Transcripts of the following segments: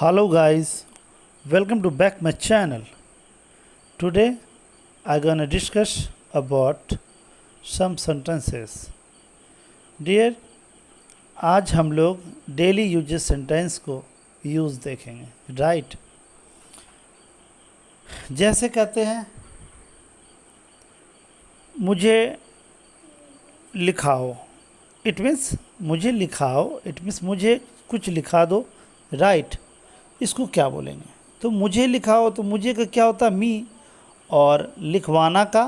Hello guys, welcome to back my channel. Today I gonna discuss about some sentences. Dear, आज हम लोग daily uses sentence को use देखेंगे, right? जैसे कहते हैं मुझे लिखाओ, इट मीन्स मुझे लिखाओ, इट मीन्स मुझे कुछ लिखा दो, राइट? इसको क्या बोलेंगे? तो मुझे लिखाओ, तो मुझे का क्या होता है? मी, और लिखवाना का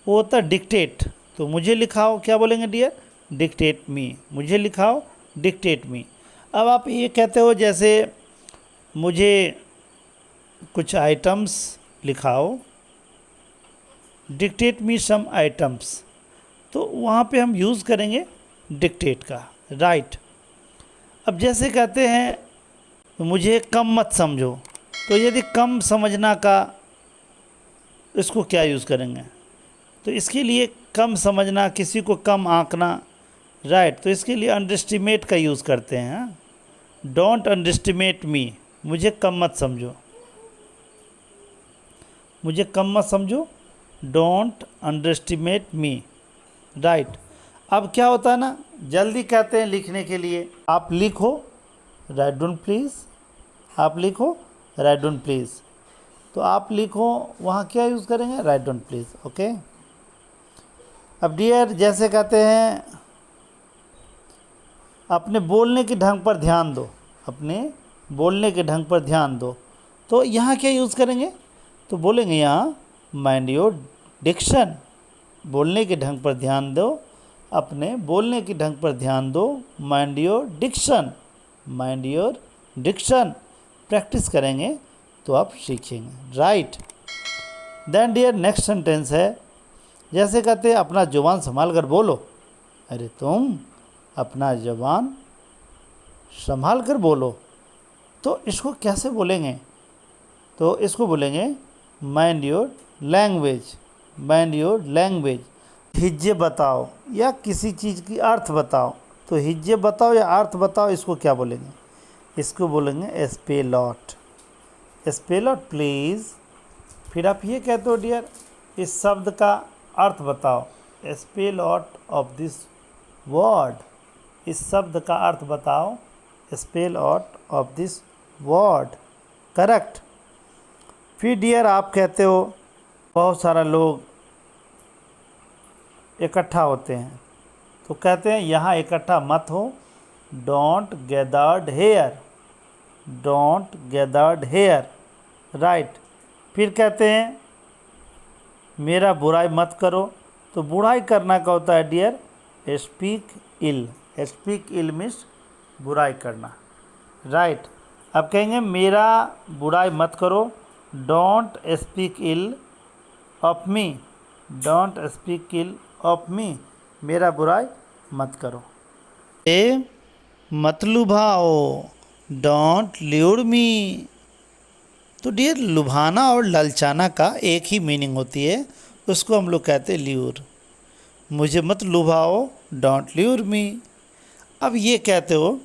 वो होता है डिक्टेट। तो मुझे लिखाओ क्या बोलेंगे डियर? डिक्टेट मी। मुझे लिखाओ, डिक्टेट मी। अब आप ये कहते हो जैसे मुझे कुछ आइटम्स लिखाओ, डिक्टेट मी सम आइटम्स, तो वहाँ पे हम यूज़ करेंगे डिक्टेट का, राइट? अब जैसे कहते हैं मुझे कम मत समझो, तो यदि कम समझना का इसको क्या यूज़ करेंगे? तो इसके लिए कम समझना, किसी को कम आंकना, राइट? तो इसके लिए अंडरएस्टिमेट का यूज़ करते हैं। डोंट अंडरएस्टिमेट मी, मुझे कम मत समझो, मुझे कम मत समझो, डोंट अंडरएस्टिमेट मी, राइट? अब क्या होता है ना, जल्दी कहते हैं लिखने के लिए, आप लिखो, राइट डाउन प्लीज़, आप लिखो, राइट डाउन प्लीज़। तो आप लिखो, वहाँ क्या यूज़ करेंगे? Write down please, okay? अब डियर जैसे कहते हैं अपने बोलने के ढंग पर ध्यान दो, अपने बोलने के ढंग पर ध्यान दो, तो यहाँ क्या यूज़ करेंगे? तो बोलेंगे यहाँ माइंड योर डिक्शन, बोलने के ढंग पर ध्यान दो, अपने बोलने के ढंग पर ध्यान दो, mind your diction, mind your diction. Practice करेंगे तो आप सीखेंगे, right? Then dear next sentence है, जैसे कहते हैं अपना जुबान संभाल कर बोलो। अरे तुम अपना जुबान संभाल कर बोलो, तो इसको कैसे बोलेंगे? तो इसको बोलेंगे mind your language, mind your language. हिज्जे बताओ या किसी चीज़ की अर्थ बताओ, तो हिज्जे बताओ या अर्थ बताओ, इसको क्या बोलेंगे? इसको बोलेंगे spell out, spell out please. फिर आप ये कहते हो डियर इस शब्द का अर्थ बताओ, spell out of this word, इस शब्द का अर्थ बताओ, spell out of this word, correct? फिर डियर आप कहते हो बहुत सारा लोग इकट्ठा होते हैं, तो कहते हैं यहाँ इकट्ठा मत हो, don't gathered here, don't gathered here, right? फिर कहते हैं मेरा बुराई मत करो, तो बुराई करना का होता है dear speak ill, speak ill means बुराई करना, राइट? अब कहेंगे मेरा बुराई मत करो, don't speak ill of me, don't speak ill of me, मेरा बुराई मत करो। ए मत लुभाओ, डोंट ल्यूर मी। तो डियर लुभाना और ललचाना का एक ही मीनिंग होती है, उसको हम लोग कहते हैं ल्यूर। मुझे मत लुभाओ, डोंट ल्यूर मी। अब ये कहते हो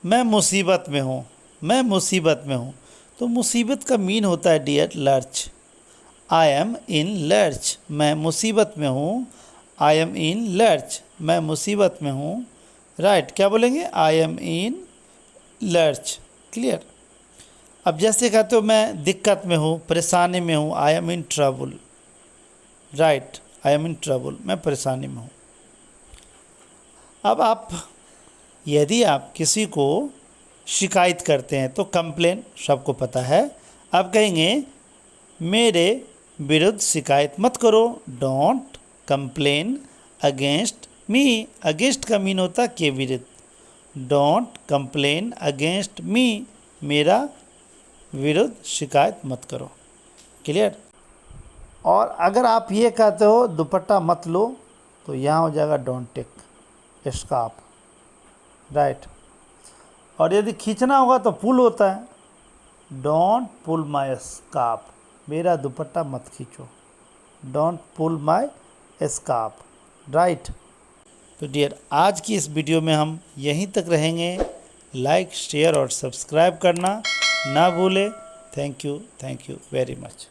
मैं मुसीबत में हूँ, मैं मुसीबत में हूँ, तो मुसीबत का मीन होता है dear lurch, I am in lurch, मैं मुसीबत में हूँ, आई एम इन लर्च, मैं मुसीबत में हूँ, राइट? क्या बोलेंगे? आई एम इन लर्च, क्लियर? अब जैसे कहते हो मैं दिक्कत में हूँ, परेशानी में हूँ, आई am in trouble, right? I am in trouble, मैं परेशानी में हूँ। अब आप यदि आप किसी को शिकायत करते हैं तो कंप्लेन सबको पता है, आप कहेंगे मेरे विरुद्ध शिकायत मत करो, don't complain against me, against का मीन होता है के विरुद्ध, डोंट कंप्लेन अगेंस्ट मी, मेरा विरुद्ध शिकायत मत करो, क्लियर? और अगर आप ये कहते हो दुपट्टा मत लो, तो यहाँ हो जाएगा डोंट टेक स्कार्फ, राइट? और यदि खींचना होगा तो पुल होता है, डोंट पुल माई स्कार्फ, मेरा दुपट्टा मत खींचो, don't pull my scarf, right? तो डियर आज की इस वीडियो में हम यहीं तक रहेंगे। लाइक शेयर और सब्सक्राइब करना ना भूलें। Thank you very much.